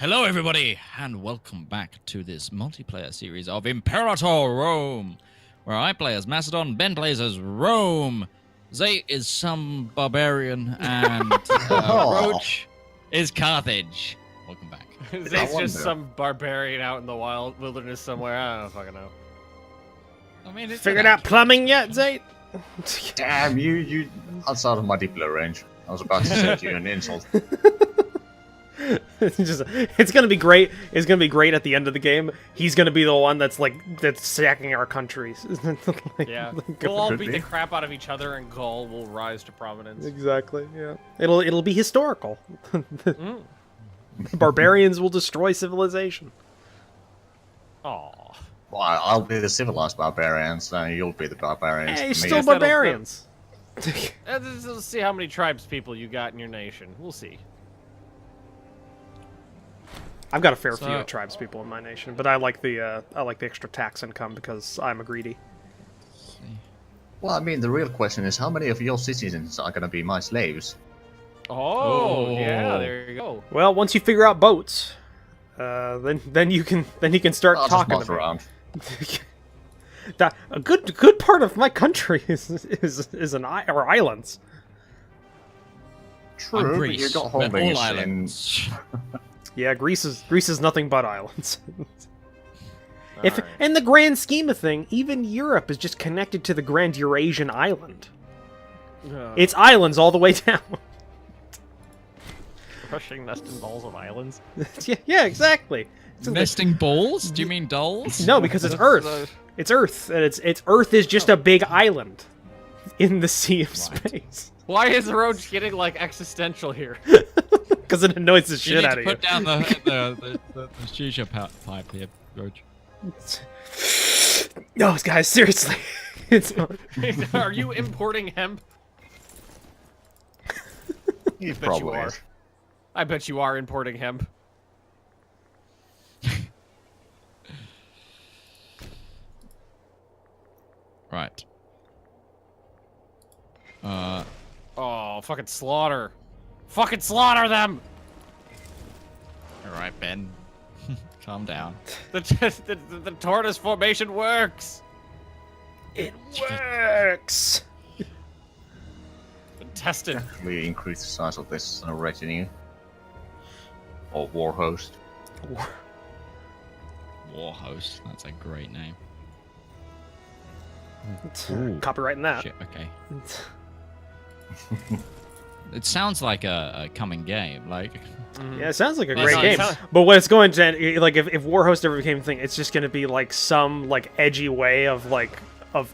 Hello, everybody, and welcome back to this multiplayer series of Imperator Rome, where I play as Macedon, Ben plays as Rome, Zay is some barbarian, and Roach is Carthage. Welcome back. Zay's just some barbarian out in the wilderness somewhere. I don't fucking know. I mean, it's Figured out plumbing yet, Zay? Damn, you outside of my multiplayer range. I was about to say to you an insult. It's gonna be great. It's gonna be great at the end of the game. He's gonna be the one that's sacking our countries. Yeah, we'll all beat the crap out of each other, and Gaul will rise to prominence. Exactly. Yeah. It'll be historical. Barbarians will destroy civilization. Aw. Well, I'll be the civilized barbarians, and you'll be the barbarians. Hey, to still me. barbarians. Let's see how many tribes people you got in your nation. We'll see. I've got a fair few tribes people in my nation, but I like the extra tax income because I'm a greedy. Well, I mean, the real question is, how many of your citizens are going to be my slaves? Oh, yeah, there you go. Well, once you figure out boats, then you can start I'll talking just around. A good part of my country is islands. True, but you got holdings in. Islands. Yeah, Greece is nothing but islands. Alright. In the grand scheme of thing, even Europe is just connected to the Grand Eurasian Island. It's islands all the way down. Crushing nesting balls of islands. yeah, exactly. Nesting balls? Do you mean dolls? No, because it's Earth. It's Earth, and it's Earth is just a big island in the sea of space. Why is the road getting like existential here? Because it annoys the You shit need out to of put you. down the shisha pipe here, Roach. No, guys, seriously. It's Are you importing hemp? You bet you probably are. is. I bet you are importing hemp. Right. Oh, fucking slaughter. Fucking slaughter them! Alright, Ben. Calm down. The tortoise formation works! It works. Been tested. We increase the size of this retinue. Or war host. War host. That's a great name. Copyrighting that. Shit, okay. It sounds like a coming game. Like, Yeah, it sounds like a Well, great it's game. not- But what it's going to like if Warhost ever became a thing, it's just going to be like some like edgy way of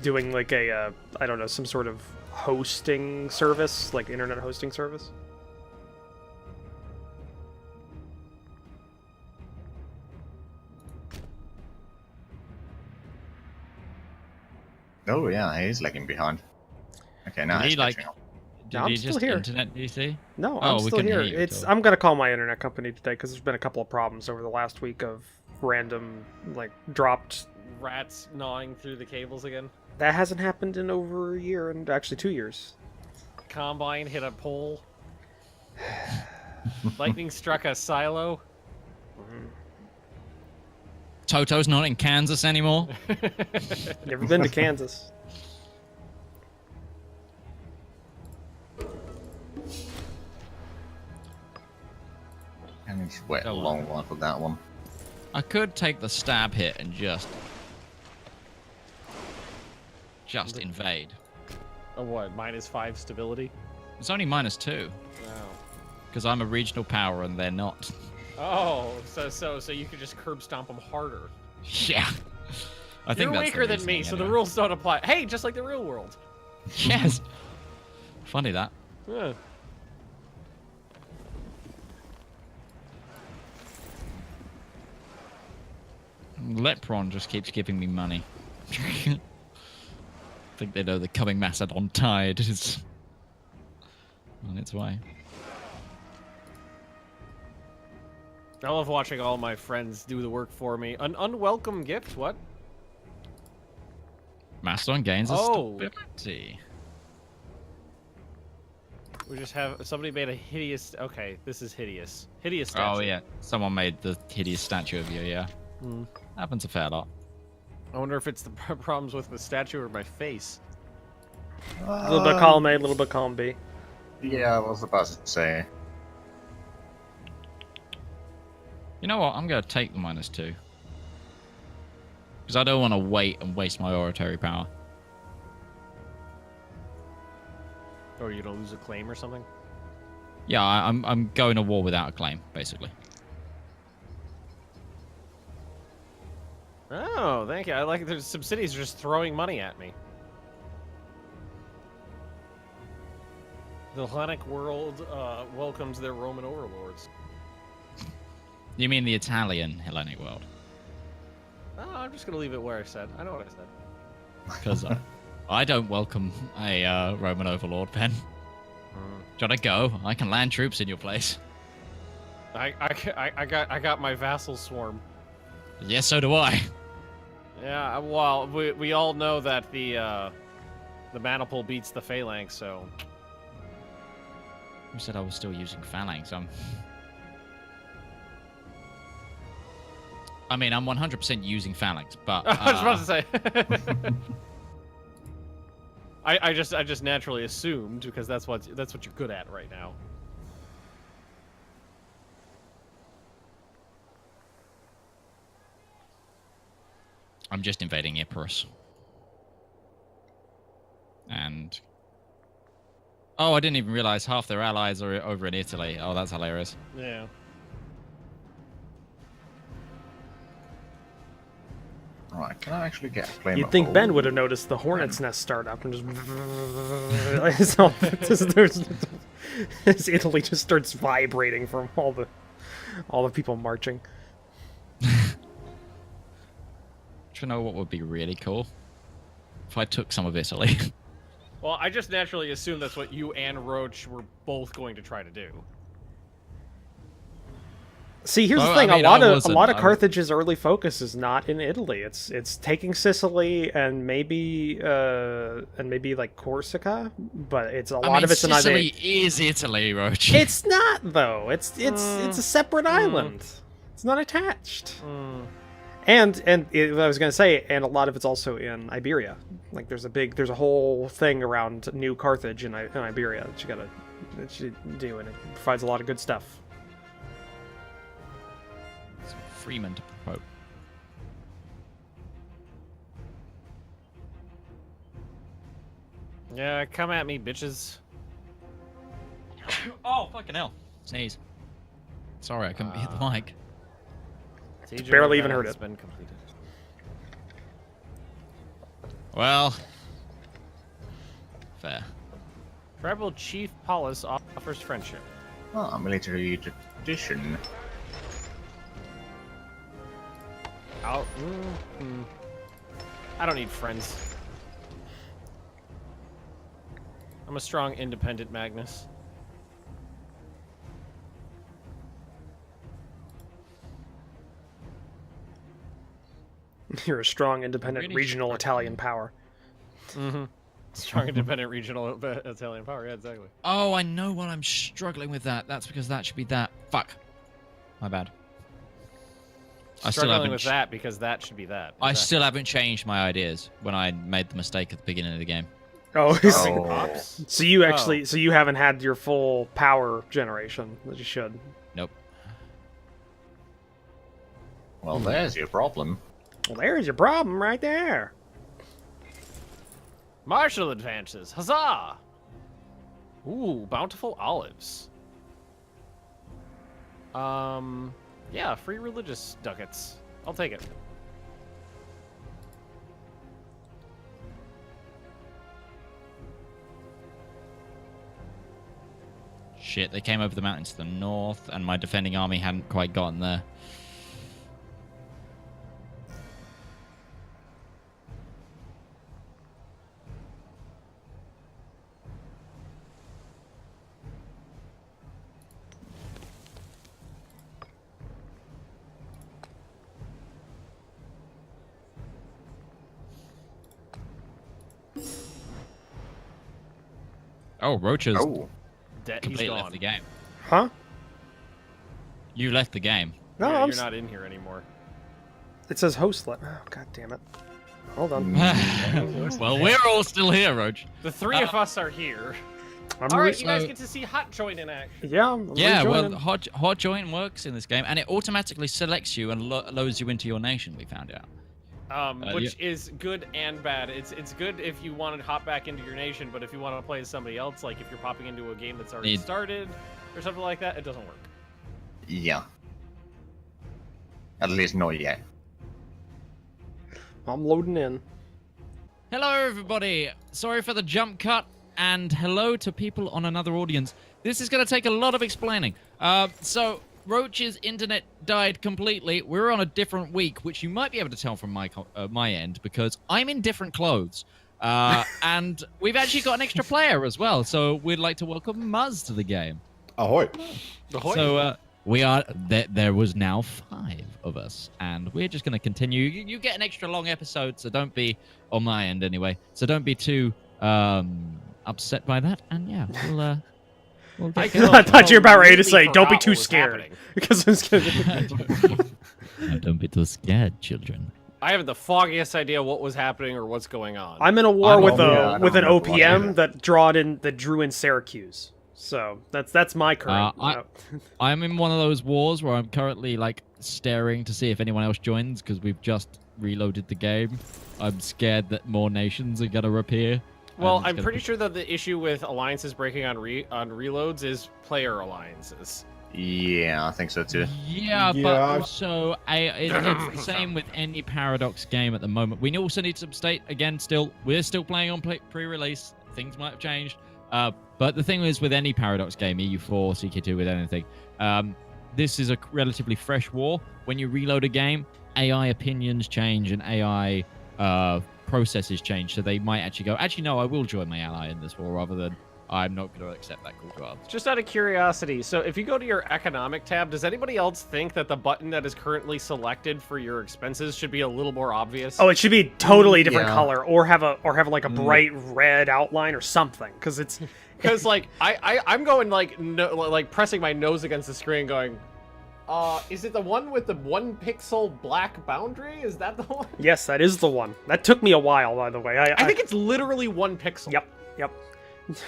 doing like a I don't know, some sort of hosting service, like internet hosting service. Oh yeah, he's lagging behind. Okay, now Did he's he, like- catching up. did I'm he still just here. internet DC? No, Oh, I'm we still can here. hear you, It's so- I'm gonna call my internet company today because there's been a couple of problems over the last week of random like dropped. Rats gnawing through the cables again. That hasn't happened in over a year and actually 2 years. Combine hit a pole. Lightning struck a silo. Toto's not in Kansas anymore. Never been to Kansas. And he's wait a Go on. long one for that one. I could take the stab hit and just invade. Oh, what? -5 stability? It's only -2 Wow. because I'm a regional power and they're not. Oh, so you could just curb stomp them harder. Yeah. I think You're that's the weaker than me, reasoning so the anyway. rules don't apply. Hey, just like the real world. Yes. Funny that. Yeah. Lepron just keeps giving me money. I think they know the coming Macedon tide is on its way. I love watching all my friends do the work for me. An unwelcome gift? What? Macedon gains a Oh. stability. We just have somebody made a hideous. Okay, this is hideous. Hideous statue. Oh yeah, someone made the hideous statue of you. Yeah, happens a fair lot. I wonder if it's the problems with the statue or my face. A little bit column A, a little bit column B. Yeah, I was about to say. You know what? I'm gonna take the -2 because I don't want to wait and waste my oratory power. Or you don't lose a claim or something. Yeah, I'm going to war without a claim, basically. Oh, thank you. I like there's some cities just throwing money at me. The Hellenic world welcomes their Roman overlords. You mean the Italian Hellenic world? Oh, I'm just gonna leave it where I said. I know what I said. Because I don't welcome a Roman overlord, Ben. Should I go? I can land troops in your place. I got my vassal swarm. Yes, so do I. Yeah, well, we all know that the maniple beats the phalanx, so. Who said I was still using phalanx? I mean, I'm 100% using phalanx, but I was about to say. I just naturally assumed because that's what you're good at right now. I'm just invading Epirus. And oh, I didn't even realize half their allies are over in Italy. Oh, that's hilarious. Yeah. Right, can I actually get a claim? You'd think Ben would have noticed the hornet's nest start up and just so Italy just starts vibrating from all the people marching. Do you know what would be really cool? If I took some of Italy. Well, I just naturally assumed that's what you and Roach were both going to try to do. See, here's the thing: a lot of Carthage's early focus is not in Italy. It's taking Sicily and maybe like Corsica, but it's a lot of it's not. Sicily is Italy, Roach. It's not though. It's a separate island. It's not attached. And I was gonna say, and a lot of it's also in Iberia. Like there's a whole thing around New Carthage in Iberia that you do, and it provides a lot of good stuff. Freeman to promote. Yeah, come at me, bitches. Oh, fucking hell. Sneeze. Sorry, I couldn't hit the mic. Barely even heard it. Been completed. Well, fair. Tribal Chief Paulus offers friendship. Ah, military tradition. I don't need friends. I'm a strong, independent Magnus. You're a strong, independent, regional Italian power. Mm-hmm. Strong, independent, regional Italian power. Yeah, exactly. Oh, I know why I'm struggling with that. That's because that should be that. Fuck. My bad. Struggling with that because that should be that. Exactly. I still haven't changed my ideas when I made the mistake at the beginning of the game. Oh, so you actually, so you haven't had your full power generation that you should. Nope. Well, there's your problem. Well, there's your problem right there. Martial advances, huzzah! Ooh, bountiful olives. Yeah, free religious ducats. I'll take it. Shit, they came over the mountains to the north, and my defending army hadn't quite gotten there. Oh, roaches. Oh. dead. He's completely gone. left the game. Huh? You left the game. No, Yeah, I'm you're not in here anymore. It says host let. Oh, god damn it. Hold on. Well, we're all still here, Roach. The three of us are here. I'm All re- right, you guys get to see Hot Joint in action. Yeah, I'm Yeah, well, rejoining. hot join works in this game, and it automatically selects you and loads you into your nation. We found out. Which is good and bad. It's good if you want to hop back into your nation, but if you want to play as somebody else, like if you're popping into a game that's already started or something like that, it doesn't work. Yeah. At least not yet. I'm loading in. Hello, everybody. Sorry for the jump cut, and hello to people on another audience. This is going to take a lot of explaining. So, Roach's internet died completely. We're on a different week, which you might be able to tell from my end, because I'm in different clothes. And we've actually got an extra player as well, so we'd like to welcome Muzz to the game. Ahoy. Ahoy. So, we are there was now 5 of us, and we're just going to continue. You get an extra long episode, so don't be, on my end anyway, so don't be too upset by that. And yeah, we'll get going. I thought you were about ready to say, completely "Don't be forgot too what was scared," happening. because it's gonna. Don't be too scared, children. I have the foggiest idea what was happening or what's going on. I'm in a war I'm with over- a I with don't an know what OPM happened. that drew in Syracuse. So that's my current. I'm in one of those wars where I'm currently like staring to see if anyone else joins because we've just reloaded the game. I'm scared that more nations are gonna appear. Well, and it's I'm gonna pretty be- sure that the issue with alliances breaking on reloads is player alliances. Yeah, I think so too. Yeah, but Yeah. also it's the same with any Paradox game at the moment. We also need to state again. We're still playing on pre-release. Things might have changed. But the thing is, with any Paradox game, EU4, CK2, with anything, this is a relatively fresh war. When you reload a game, AI opinions change and AI processes change, so they might actually go, actually, no, I will join my ally in this war, rather than I'm not going to accept that call to arms. Just out of curiosity, so if you go to your economic tab, does anybody else think that the button that is currently selected for your expenses should be a little more obvious? Oh, it should be a totally different Yeah. color, or have like a bright red outline or something, because it's. Because like I'm going like like pressing my nose against the screen, going, is it the one with the 1 pixel black boundary? Is that the one? Yes, that is the one. That took me a while, by the way. I think it's literally 1 pixel. Yep.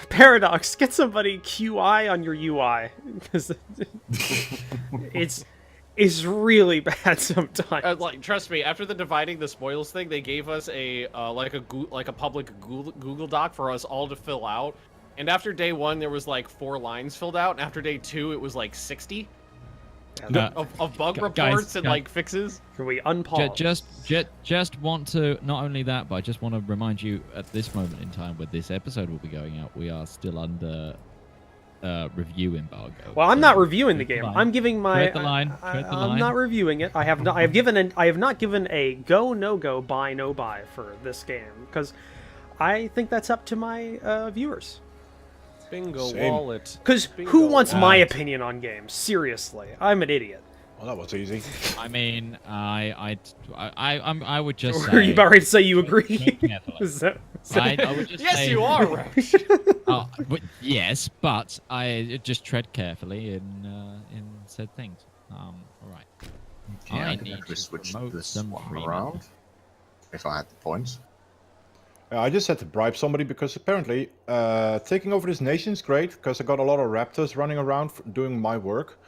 Paradox, get somebody QI on your UI, because it's really bad sometimes. Like, trust me, after the dividing the spoils thing, they gave us a public Google Doc for us all to fill out. And after day 1, there was like 4 lines filled out, and after day 2, it was like 60 of bug reports and like fixes. Can we unpause? Just want to, not only that, but I just want to remind you at this moment in time, where this episode will be going out, we are still under review embargo. Well, I'm So not reviewing the game. line. I'm giving my. Tread the line. Tread the I'm line. not reviewing it. I have not. I have not given a go, no go, buy, no buy for this game, because I think that's up to my viewers. Bingo Same. wallet. Because Bingo who wants my wallet. opinion on games? Seriously, I'm an idiot. Well, that was easy. I mean, I would just say. Are you about ready to say you agree? tread carefully. Is that- I would just Yes, say, you are, Roach. yes, but I just tread carefully in said things. All right. Yeah, I I could need actually to switch promote this some one freedom. around. If I had the points. I just had to bribe somebody because apparently taking over this nation is great because I got a lot of raptors running around doing my work.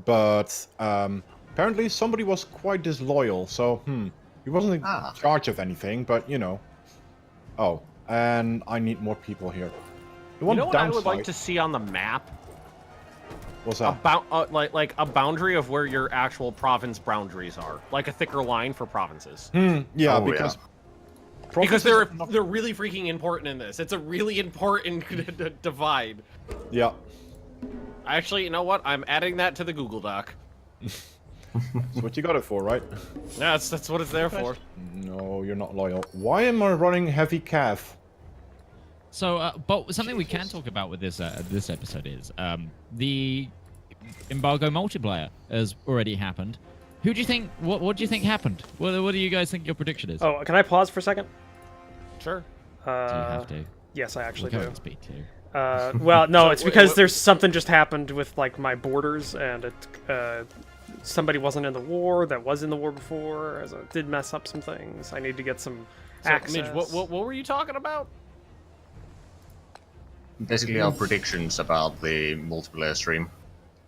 But apparently somebody was quite disloyal, so he wasn't in charge of anything, but you know. Oh, and I need more people here. The You one know what I downside would like to see on the map? was that. About like a boundary of where your actual province boundaries are, like a thicker line for provinces. Yeah, Oh, because Because provinces are not- they're really freaking important in this. It's a really important divide. Yeah. Actually, you know what? I'm adding that to the Google Doc. That's what you got it for, right? Yeah, that's what it's there for. No, you're not loyal. Why am I running heavy calf? So, but something we can talk about with this episode is the embargo multiplayer has already happened. Who do you think? What do you think happened? What do you guys think your prediction is? Oh, can I pause for a second? Sure. Do you have to? Yes, I actually We're do. going to speak to. Well, no, So, it's because what- there's something just happened with like my borders, and somebody wasn't in the war that was in the war before. As it did mess up some things. I need to get some So, access. Midge, what were you talking about? Basically, our predictions about the multiplayer stream.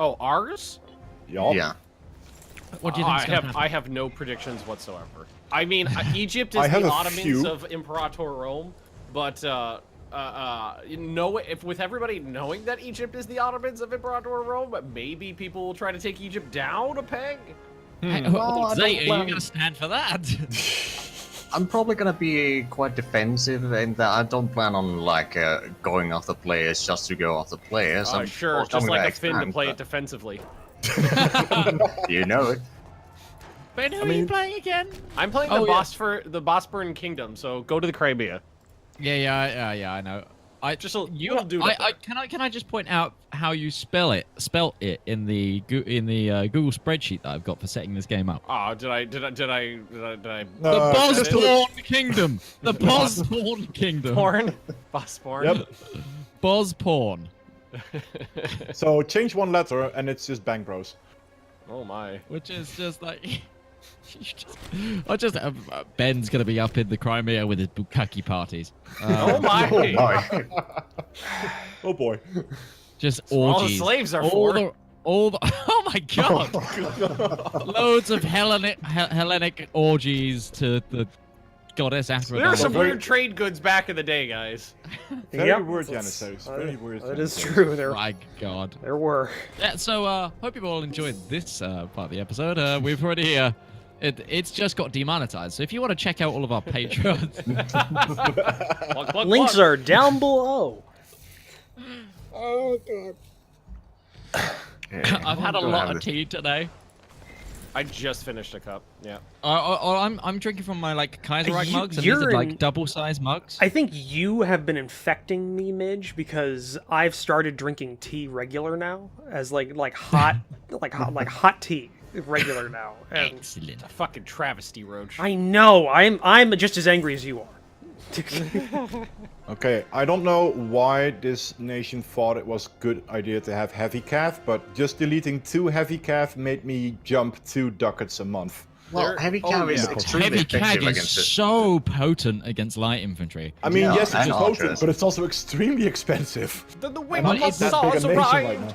Oh, ours? Yup. Yeah. What do you I think's gonna have happen? I have no predictions whatsoever. I mean, Egypt I is have the a Ottomans few. of Imperator Rome, but if with everybody knowing that Egypt is the Ottomans of Imperator Rome, maybe people will try to take Egypt down a peg. Hey, Well, I Zay, don't are you plan- gonna stand for that? I'm probably gonna be quite defensive, and I don't plan on like going after players just to go after players. I'm Sure, also just gonna like a Finn to expand, play it but defensively. You know it. Ben, who are you playing again? I'm playing Oh, the yeah. the Bosporan Kingdom, so go to the Crimea. Yeah, I know. You'll do it there. Can I just point out how you spell it in the Google spreadsheet that I've got for setting this game up? Oh, did I? The Uh, Bosborn Kingdom. The Bosborn Kingdom. Porn? Bosporn? Yep. Bosporn. So change one letter and it's just Bang Bros. Oh my. Which is just like. Ben's gonna be up in the Crimea with his bukkake parties. Oh my. Oh my. Oh boy. Just All the orgies. slaves are all for. the, all the, oh my god! Loads of Hellenic orgies to the goddess Aphrodite. There were some Very- weird trade goods back in the day, guys. Very Yep, weird, that's- Janissaries. Very weird. That is Janissaries. true. There, My god. there were. Yeah, so hope you all enjoyed this part of the episode. We've already it's just got demonetized. So if you want to check out all of our patrons, Plug, plug, Links plug. are down below. I've had a lot of tea today. I just finished a cup. Yeah. I'm drinking from my like Kaiserreich You- mugs, and these you're are like in- double-sized mugs. I think you have been infecting me, Midge, because I've started drinking tea regular now, as like hot, like hot tea regular now. And Excellent. A fucking travesty, Roach. I know I'm just as angry as you are. Okay, I don't know why this nation thought it was a good idea to have heavy calf, but just deleting 2 heavy calf made me jump 2 ducats a month. Well, heavy cav is yeah. extremely Heavy effective CAG is against it. so potent against light infantry. I mean, Yeah, yes, it's and potent, archers. but it's also extremely expensive. The And wing not it's that saws big a nation right arrived. now.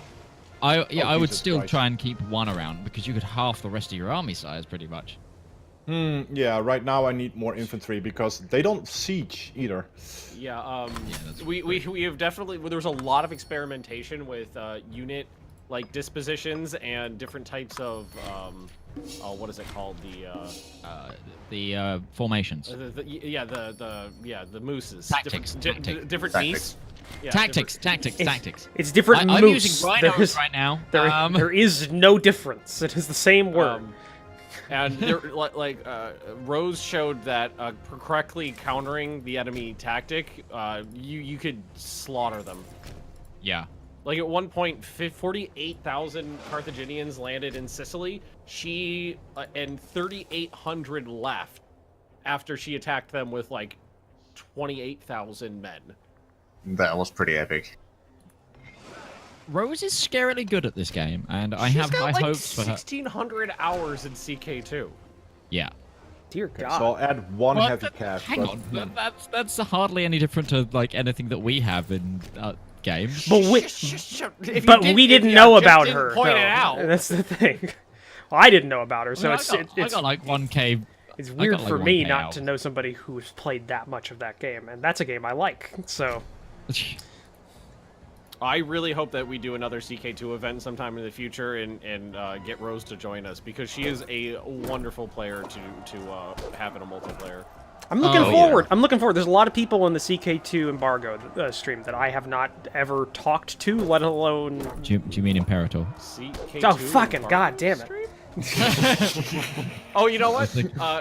I Oh, would Jesus still Christ. try and keep one around because you could half the rest of your army size pretty much. Yeah, right now I need more infantry because they don't siege either. Yeah. that's We have definitely. Well, there was a lot of experimentation with unit like dispositions and different types of what is it called? The formations. The mooses. Tactics, Different Tactics. meese. Yeah, Tactics. It's different I'm moose. using rhinos There's- right now. There is no difference. It is the same word. And there, Rose showed that correctly countering the enemy tactic, you could slaughter them. Yeah. Like at one point, 48,000 Carthaginians landed in Sicily. She and 3,800 left after she attacked them with like 28,000 men. That was pretty epic. Rose is scarily good at this game, and I She's have got high like hopes for her. 1,600 hours in CK2. Yeah. Dear God. So I'll add 1 Well, heavy calf. hang but, on, that's hardly any different to like anything that we have in games. But we, If but you we if didn't you know just about didn't her. Point though. it out. That's the thing. Well, I didn't know about her, so I it's got like 1k. it's I weird got, like, for me 1K not out. to know somebody who's played that much of that game, and that's a game I like. So I really hope that we do another CK2 event sometime in the future and get Rose to join us because she is a wonderful player to have in a multiplayer. I'm looking Oh, forward. yeah. I'm looking forward. There's a lot of people in the CK2 embargo stream that I have not ever talked to, let alone. Do you mean Imperator? CK2 Oh, fucking Embargo god damn it. stream? Oh, you know what?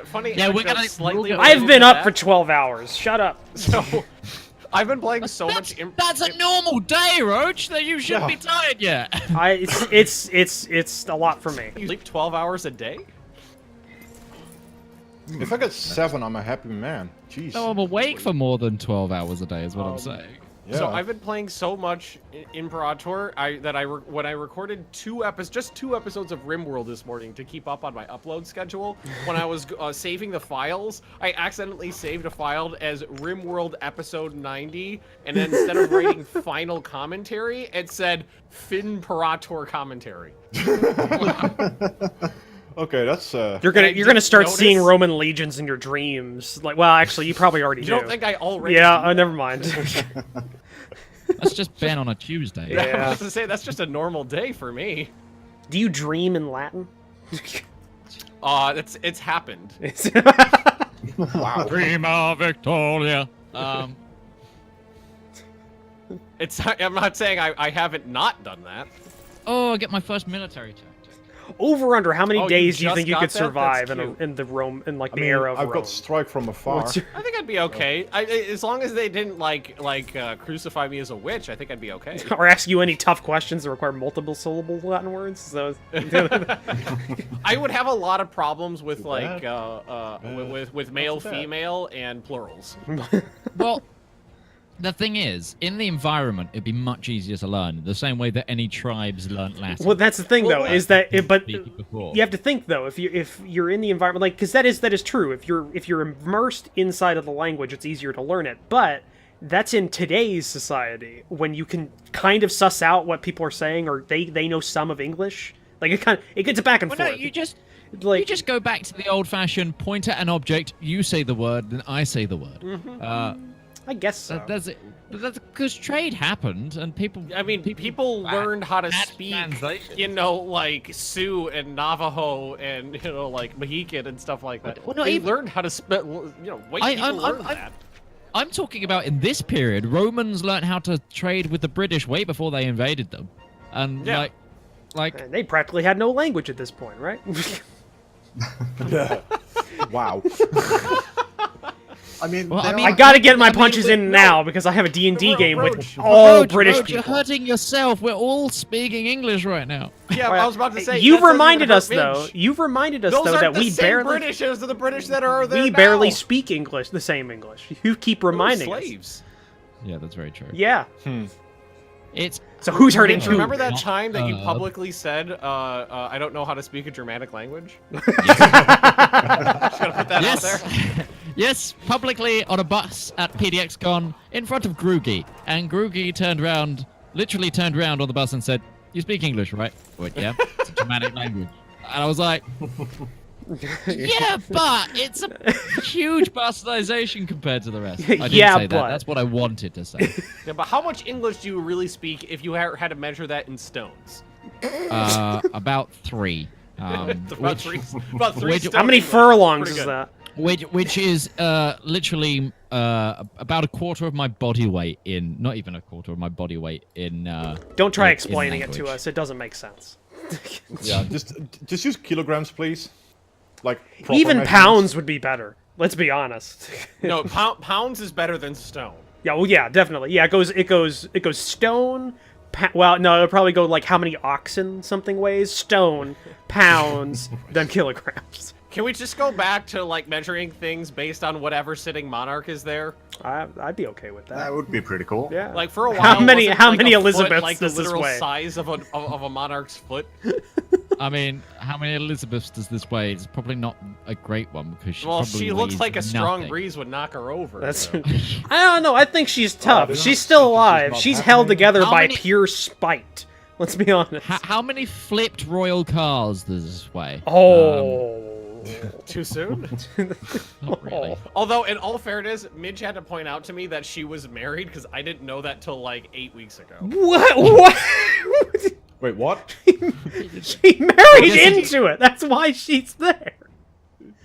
Funny. Yeah, we're anecdote, gonna- slightly. we'll go- I've related been to up that. for 12 hours. Shut up. So, I've been playing so much. That's a normal day, Roach. That you shouldn't be tired yet. It's a lot for me. You sleep 12 hours a day? If I get 7, I'm a happy man. Jeez. No, I'm awake for more than 12 hours a day, is what I'm saying. Yeah. So I've been playing so much Imperator when I recorded just two episodes of RimWorld this morning to keep up on my upload schedule. When I was saving the files, I accidentally saved a file as RimWorld episode 90, and then instead of writing final commentary, it said Finperator commentary. Okay, that's You're gonna start notice- seeing Roman legions in your dreams. Like, well, actually, you probably already You do. don't think I already? Yeah. do Oh, that? never mind. That's just Ben on a Tuesday. Yeah, I Yeah. was to say that's just a normal day for me. Do you dream in Latin? It's happened. wow. Prima Victoria. I'm not saying I haven't not done that. Oh, I get my first military check. Over under how many Oh, you days do you just think you got could that? survive That's cute. in the Rome in like I the mean, era of I've Rome? got strike from afar. What's your- I think I'd be okay. As long as they didn't crucify me as a witch, I think I'd be okay. Or ask you any tough questions that require multiple syllable Latin words? So I would have a lot of problems with Too like bad. with male, too bad. female, and plurals. Well, the thing is, in the environment, it'd be much easier to learn. The same way that any tribes learnt Latin. well, that's the thing though, is that but speaking before. you have to think though, if you're in the environment, like, because that is true. If you're immersed inside of the language, it's easier to learn it. But that's in today's society when you can kind of suss out what people are saying, or they know some of English. Like it gets back and Well, forth. no, you just like go back to the old-fashioned point at an object. You say the word, then I say the word. I guess so. That's it. That's because trade happened, and people. I mean, people learned how to speak, like Sioux and Navajo and like Mohican and stuff like that. Well, no, they even- learned how to white people learned that. I'm talking about in this period. Romans learned how to trade with the British way before they invaded them, and Yeah. like And they practically had no language at this point, right? Wow. I mean, Well, I there mean- I are- gotta get my I mean, punches in no. now because I have a D&D game with Roach. all Roach, British Roach, people. You're hurting yourself. We're all speaking English right now. Yeah, I was about to say. You've that doesn't reminded even us hurt though. Midge. You've reminded us Those though aren't that the we same barely British as the British that are there we now. barely speak English, the same English. You keep We're reminding us. slaves. Yeah, that's very true. Yeah. It's So who's hurting Mitch, who? remember that time that you Uh, publicly said, I don't know how to speak a Germanic language? Just gotta put that out there. yes, yes, publicly on a bus at PDXCon in front of Groogy, and Groogy literally turned around on the bus and said, "You speak English, right?" I went, "Yeah, it's a Germanic language." And I was like, "Yeah, but it's a huge bastardization compared to the rest." I didn't Yeah, say but- that. That's what I wanted to say. Yeah, but how much English do you really speak if you had to measure that in stones? About 3. About three which- stone How many English. furlongs Pretty is good. that? Which is literally about a quarter of my body weight in, not even a quarter of my body weight in. Don't try in explaining it to language. us. It doesn't make sense. Yeah, just use kilograms, please. Like proper Even measurements. pounds would be better. Let's be honest. No, pounds is better than stone. Yeah, well, yeah, definitely. Yeah, it goes stone. Well, no, it'll probably go like how many oxen something weighs. Stone, pounds, then kilograms. Can we just go back to like measuring things based on whatever sitting monarch is there? I'd be okay with That that. would be pretty cool. Yeah. Like for a while, How many- wasn't, how like, many a foot, Elizabeths like the does this literal weigh? size of a monarch's foot? I mean, how many Elizabeths does this weigh? It's probably not a great one because she Well, probably she looks weighs like a strong nothing. breeze would knock her over. That's. so. I don't know. I think she's tough. this She's is- still this is alive. not She's held happening. together How by many- pure spite. Let's be honest. How many flipped royal cars does this weigh? Oh. Too soon? Not really. Although, in all fairness, Midge had to point out to me that she was married because I didn't know that till like 8 weeks ago. What? What? Wait, what? She married into it. That's why she's there.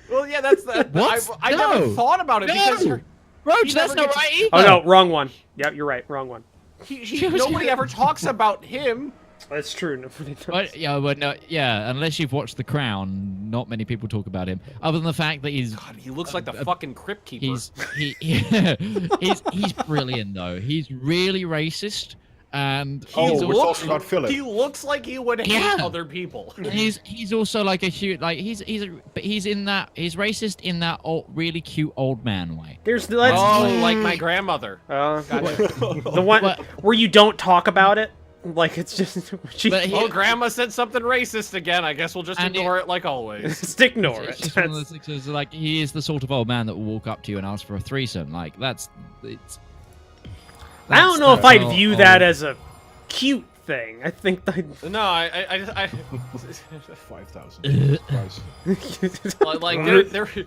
Well, yeah, that's that. What? I never No. thought about it because No. her, Roach, He that's never not gets- right either. Oh no, wrong one. Yep, you're right. Wrong one. nobody ever talks about him. That's true. Nobody knows. But, yeah, unless you've watched The Crown, not many people talk about him. Other than the fact that he's God, he looks like the fucking crypt keeper. he's brilliant though. He's really racist, and Oh, he's we're also, talking about Philip. He looks like he would hate Yeah. other people. he's also like a huge he's in that he's racist in that really cute old man way. There's Like my grandmother. the one where you don't talk about it. Like it's just Oh, Grandma said something racist again. I guess we'll just ignore it like always. just ignore It's it. just one of those things, like he is the sort of old man that will walk up to you and ask for a threesome. Like I don't know if I'd view that as a cute thing. I think No, I 5,000. Christ. like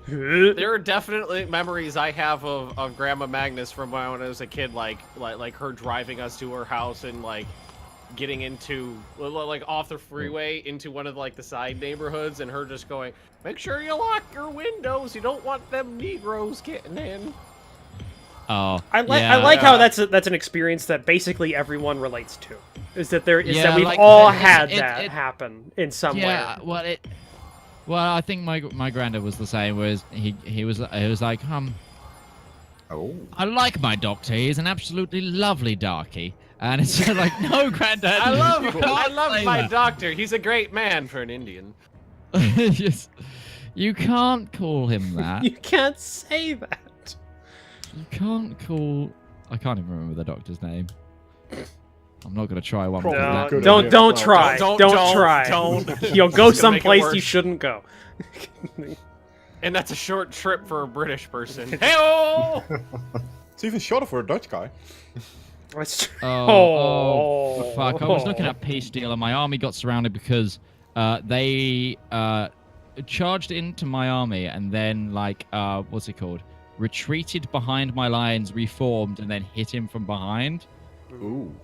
there are definitely memories I have of Grandma Magnus from when I was a kid, like her driving us to her house and like getting into like off the freeway into one of like the side neighborhoods, and her just going, "Make sure you lock your windows. You don't want them Negroes getting in." Oh, I like how that's an experience that basically everyone relates to. Is that that we've like, all it- had it- that it- happen in some yeah. way. Well, I think my granddad was the same. Whereas he was like, Oh. I like my doctor. He's an absolutely lovely darky. And it's like, no, granddad. I you love can't say my that. doctor. He's a great man for an Indian. Just, you can't call him that. You can't say that. You can't call. I can't even remember the doctor's name. I'm not gonna try one. Probably because not that- good. Don't idea. try. Don't try. don't. You'll go It's gonna make it someplace worse. you shouldn't go. And that's a short trip for a British person. Hey-oh! It's even shorter for a Dutch guy. That's true. Oh, fuck. I was looking at Peace Deal and my army got surrounded because they charged into my army and then, like, what's it called? Retreated behind my lines, reformed, and then hit him from behind. Ooh.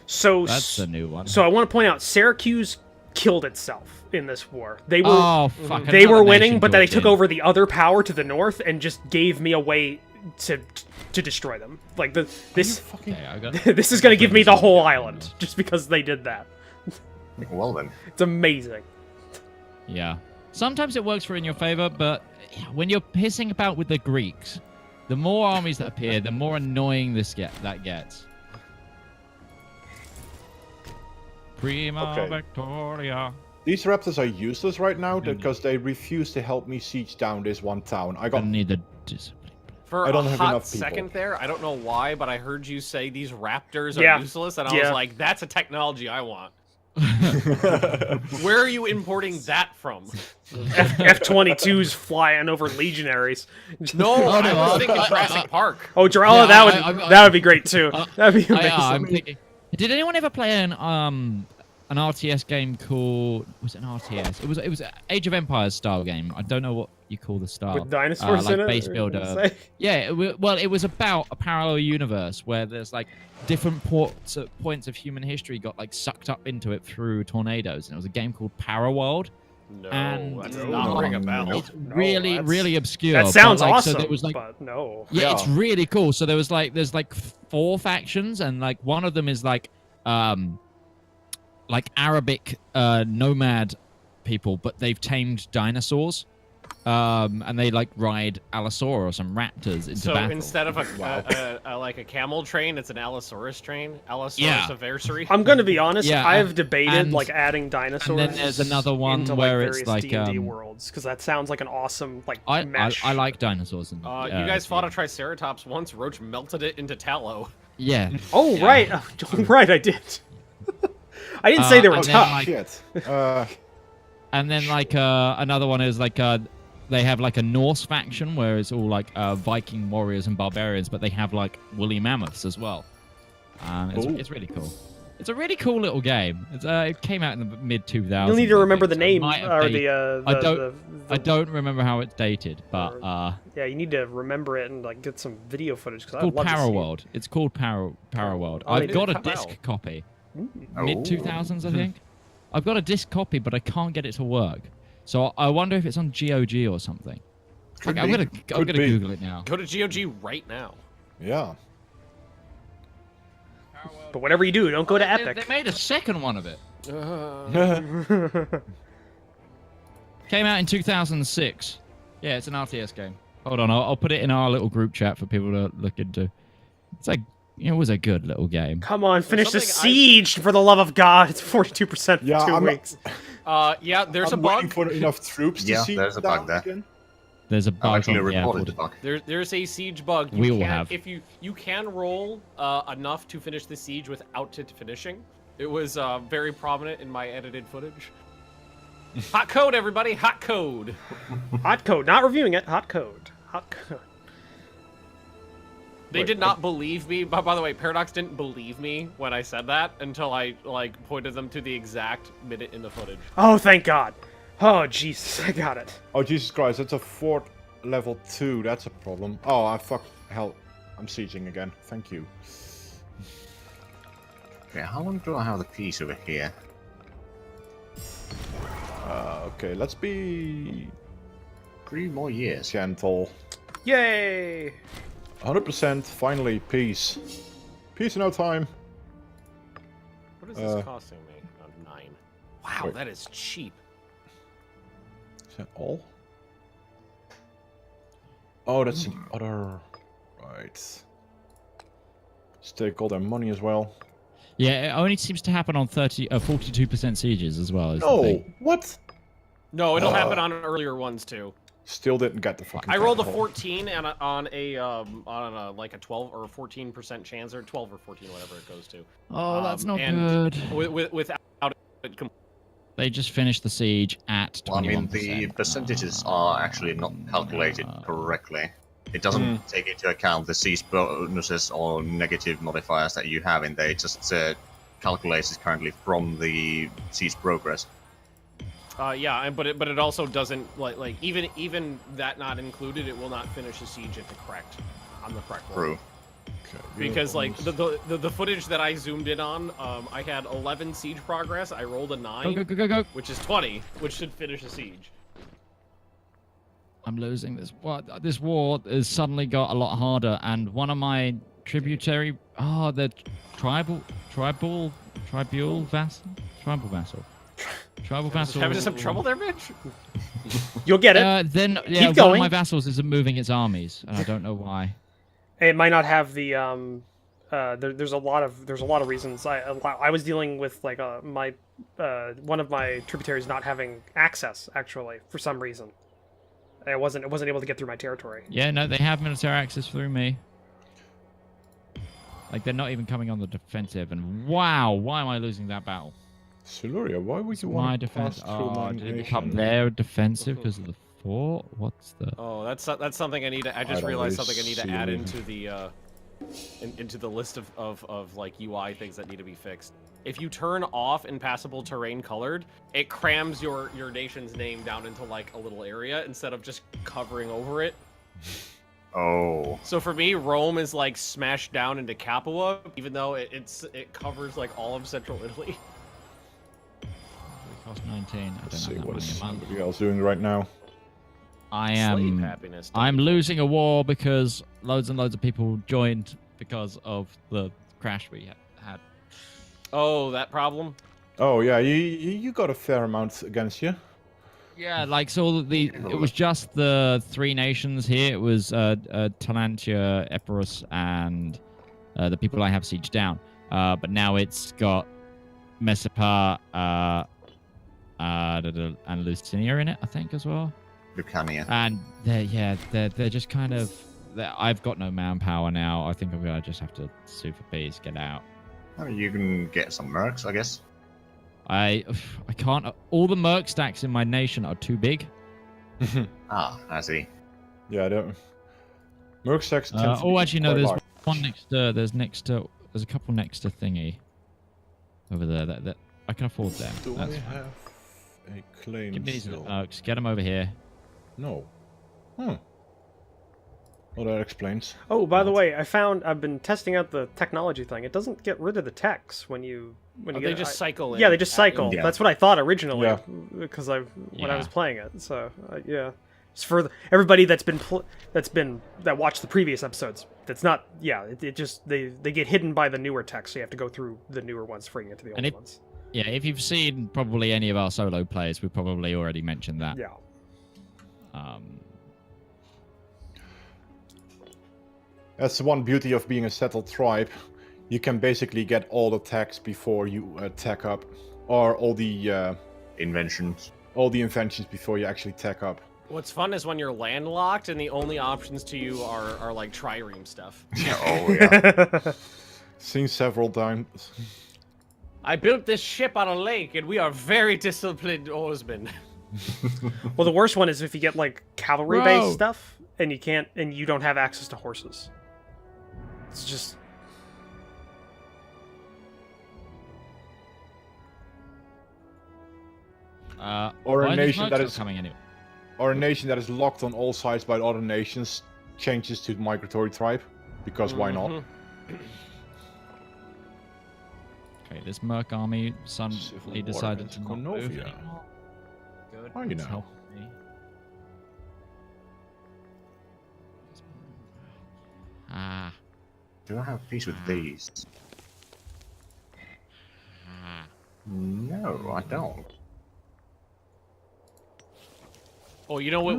So That's a new one. So I want to point out, Syracuse killed itself in this war. They were Oh, fuck. they were another winning, nation but they joined took in. over the other power to the north and just gave me a way to destroy them. Like this Fucking... Okay, I got this is gonna give me the whole island just because they did that. Well then. It's amazing. Yeah. Sometimes it works in your favor, but when you're pissing about with the Greeks, the more armies that appear, the more annoying that gets. Prima Okay. Victoria. These raptors are useless right now because they refuse to help me siege down this one town. I I got need the discipline. For I don't a have hot enough people. second there, I don't know why, but I heard you say these raptors are Yeah. useless, and I Yeah. was like, that's a technology I want. Where are you importing that from? F-22s flying over legionaries. No, no, I was thinking Jurassic Park. Oh, Yeah, that would be great too. That'd be amazing. I'm thinking. Did anyone ever play an RTS game called? Was it an RTS? It was an Age of Empires style game. I don't know what you call the style. With dinosaurs like in it, base or builder. say? Yeah. It was about a parallel universe where there's like different points of human history got like sucked up into it through tornadoes, and it was a game called Paraworld. No, And- that does No, not ring a bell. It's really, that's- really obscure. That but, sounds like, awesome, So there was like, but no. yeah, it's really cool. So there's like 4 factions, and like one of them is like Arabic nomad people, but they've tamed dinosaurs. And they like ride Allosaurus and raptors into So battle. instead of like a camel train, it's an Allosaurus train. Allosaurus Yeah. anniversary. I'm gonna be honest. Yeah, I've debated and- like adding dinosaurs. and then there's another one into, where like, it's various like, D&D um, worlds because that sounds like an awesome like I mesh. like dinosaurs. And, You guys fought a Triceratops once. Roach melted it into tallow. Yeah. Oh Yeah. right, right, I did. I didn't say they were and then, tough. like- shit. And then like another one is like they have like a Norse faction where it's all like Viking warriors and barbarians, but they have like woolly mammoths as well. It's really cool. It's a really cool little game. It came out in the mid 2000s. You'll need to remember the so it name might have or dated- I don't remember how it's dated, but yeah, you need to remember it and like get some video footage because it's I'd called love to see it. Paraworld. It's called Paraworld. Oh, they I've did got a come disc out. copy. Oh. Mid 2000s, I think. I've got a disc copy, but I can't get it to work. So I wonder if it's on GOG or something. Could I'm be. gonna Could be. Google it now. Go to GOG right now. Yeah. But whatever you do, don't go to They Epic. made a second one of it. Came out in 2006. Yeah, it's an RTS game. Hold on, I'll put it in our little group chat for people to look into. It's like It was a good little game. Come on, finish the something siege for the love of God! It's 42% for Yeah, 2 I'm not- weeks. Yeah, there's I'm a waiting bug. for enough troops to Yeah, see there's a down bug there. again. There's a I've bug actually on the reported airport. the bug. There's a siege bug. We all can, have. If you can roll enough to finish the siege without it finishing. It was very prominent in my edited footage. Hot code, everybody! Hot code. Hot code, not reviewing it. Hot code. Hot code. They did not believe me. By the way, Paradox didn't believe me when I said that until I pointed them to the exact minute in the footage. Oh, thank God. Oh, Jesus, I got it. Oh Jesus Christ, that's a fort level 2. That's a problem. Oh, hell, I'm sieging again. Thank you. Okay, how long do I have the piece over here? Okay, let's be 3 more years. gentle. Yay! 100%, finally, peace. Peace in no time. What is this costing me? 9. Wow, Wait. that is cheap. Is that all? Oh, that's the other... Right. Let's take all their money as well. Yeah, it only seems to happen on 42% sieges as well. Is the No! thing. What? No, it'll happen on earlier ones too. Still didn't get the fucking... I rolled a capital. 14 and on a like a 12 or 14% chance, or 12 or 14, whatever it goes to. Oh, that's not and good. Without it. They just finished the siege at 21%. Well, I mean, the percentages are actually not calculated correctly. It doesn't take into account the siege bonuses or negative modifiers that you have in there. It just calculates it currently from the siege progress. Yeah, but it also doesn't like even that not included, it will not finish the siege on the correct roll. True. Okay, Because like uniforms. the footage that I zoomed in on, I had 11 siege progress. I rolled a 9, Go. which is 20, which should finish the siege. I'm losing this. What? This war has suddenly got a lot harder, and one of my tributary... Oh, the tribal vassal? Tribal vassal. Having some trouble there, Mitch? You'll get it. Then, yeah, Keep one going. of my vassals isn't moving its armies, and I don't know why. It might not have the there's a lot of reasons. I was dealing with like my one of my tributaries not having access actually for some reason. It wasn't able to get through my territory. Yeah, no, they have military access through me. Like, they're not even coming on the defensive, and wow, why am I losing that battle? Siluria, why would you My want to defense. pass through my Did it nation? become their defensive because of the fort? What's the... Oh, that's something I need to. I just don't realized really something I need to see add it. into the into the list of like UI things that need to be fixed. If you turn off impassable terrain colored, it crams your nation's name down into like a little area instead of just covering over it. Oh. So for me, Rome is like smashed down into Capua, even though it covers like all of central Italy. It cost 19. I don't Let's see know that what money is a month. somebody else doing right now. I Slave am... happiness. I'm losing a war because loads and loads of people joined because of the crash we had. Oh, that problem. Oh yeah, you got a fair amount against you. Yeah, like, so it was just the 3 nations here. It was Talantia, Epirus, and the people I have sieged down. But now it's got Messapa and Lucinia in it, I think, as well. Lucania. And they're just kind of... I've got no manpower now. I think I'm going to just have to sue for peace, get out. I mean, you can get some mercs, I guess. I can't... All the merc stacks in my nation are too big. Ah, I see. Yeah, the merc stacks tend to be Actually, no, quite there's large. one next to... There's a couple next to Thingy. Over there. That I can afford them. Do That's I fine. have a claim Give me these still? mercs. Get them over here. No. Well, that explains. Oh, by the way, I've been testing out the technology thing. It doesn't get rid of the text when you They get just cycle in. Yeah, they just cycle. Yeah. That's what I thought originally Yeah. because when I Yeah. was playing it. So yeah, it's for everybody that watched the previous episodes. That's not. Yeah, it just they get hidden by the newer text, so you have to go through the newer ones before you get to the And old ones. Yeah, if you've seen probably any of our solo players, we probably already mentioned that. Yeah. That's the one beauty of being a settled tribe. You can basically get all the tax before you tech up, or all the Inventions. inventions before you actually tech up. What's fun is when you're landlocked and the only options to you are like trireme stuff. Oh yeah. Seen several times. I built this ship on a lake, and we are very disciplined oarsmen. Well, the worst one is if you get like cavalry-based Bro. stuff, and you don't have access to horses. It's just Or a why is nation smoke that still is- coming anyway. Or a nation that is locked on all sides by other nations changes to migratory tribe, because why not? Mhm. Okay, this Merc army suddenly Civil War decided against to not move Cornovia. anymore. Good. How you It's know? helping me. Ah, Do I have peace with these? ah. No, I don't. Oh, you know what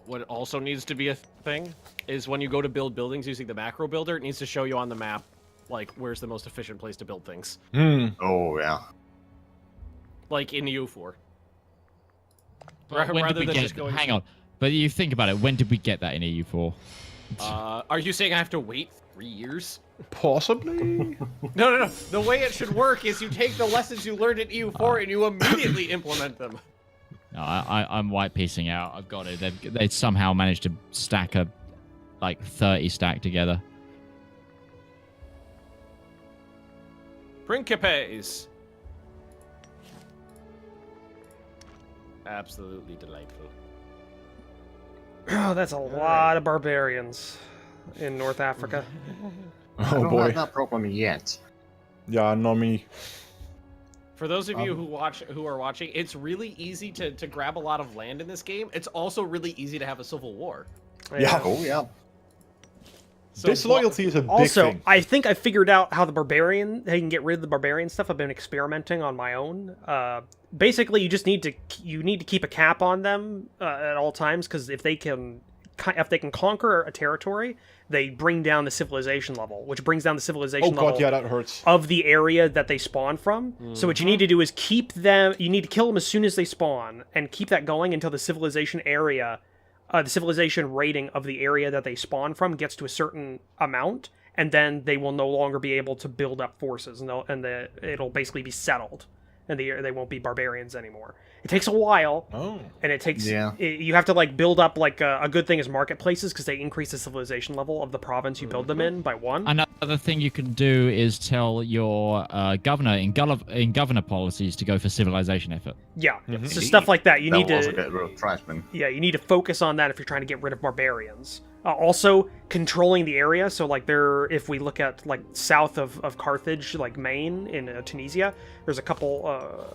what also needs to be a thing is when you go to build buildings using the macro builder, it needs to show you on the map like where's the most efficient place to build things. Oh yeah. Like in EU4. But when rather did we than get just going Hang on. But you think about it, when did we get that in EU4? Are you saying I have to wait 3 years? Possibly. No. The way it should work is you take the lessons you learned in EU4 and you immediately implement them. No, I'm white piecing out. I've got it. They somehow managed to stack a like 30 stack together. Principes. Absolutely delightful. oh, that's a lot of barbarians in North Africa. I Oh don't boy. have that problem yet. Yeah, not me. For those of you who are watching, it's really easy to grab a lot of land in this game. It's also really easy to have a civil war. Yeah. Oh yeah. So Disloyalty is a big Also, thing. I think I figured out how how you can get rid of the barbarian stuff. I've been experimenting on my own. Basically, you just need to keep a cap on them at all times, because if they can conquer a territory, they bring down the civilization level, which brings down the Oh civilization god, level yeah, that hurts. of the area that they spawn from. So what you need to do is keep them. You need to kill them as soon as they spawn, and keep that going until the civilization area, the civilization rating of the area that they spawn from gets to a certain amount, and then they will no longer be able to build up forces, and it'll basically be settled, and they won't be barbarians anymore. It takes a while. Oh. And it takes Yeah. you have to like build up like a good thing is marketplaces, because they increase the civilization level of the province you build them in by 1. Another thing you can do is tell your governor in governor policies to go for civilization effort. Yeah. So stuff like that. You That need will also to get rid of tribesmen. yeah, you need to focus on that if you're trying to get rid of barbarians. Also, controlling the area. So, like, if we look at like south of Carthage, like Maine in Tunisia, there's a couple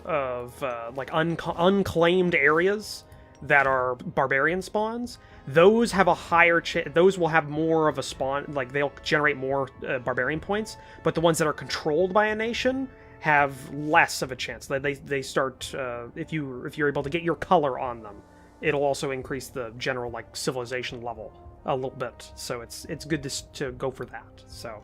of like unclaimed areas that are barbarian spawns. Those have a higher those will have more of a spawn, like they'll generate more barbarian points. But the ones that are controlled by a nation have less of a chance. They start if you're able to get your color on them, it'll also increase the general like civilization level a little bit. So it's good to go for that. So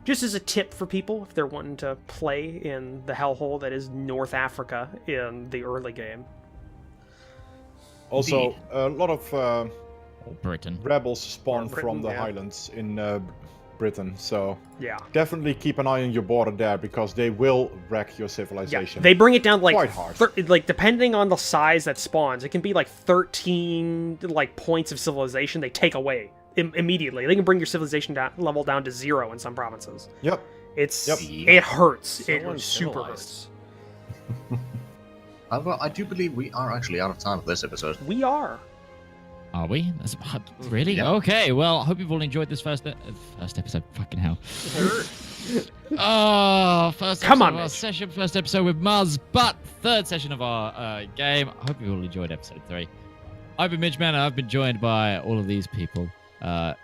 just as a tip for people if they're wanting to play in the hellhole that is North Africa in the early game. Also, a lot of Britain. rebels spawn Britain, from the yeah. Highlands in Britain, so Yeah. definitely keep an eye on your border there, because they will wreck your Yeah, civilization. they bring it down to, like Quite hard. like depending on the size that spawns, it can be like 13 like points of civilization they take away immediately. They can bring your civilization level down to 0 in some provinces. Yep. It's Yep. it hurts. So It super uncivilized. hurts. However, I do believe we are actually out of time for this episode. We are. Are we? Really? Yeah. Okay. Well, I hope you've all enjoyed this first episode. Fucking hell. Oh, first Come episode on, of our Mitch. session, first episode with Muzz, but third session of our game. I hope you all enjoyed episode 3. I've been Midge Man, and I've been joined by all of these people.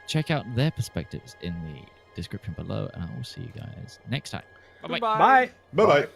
Check out their perspectives in the description below, and I will see you guys next time. Bye-bye. Goodbye. Bye. Bye bye.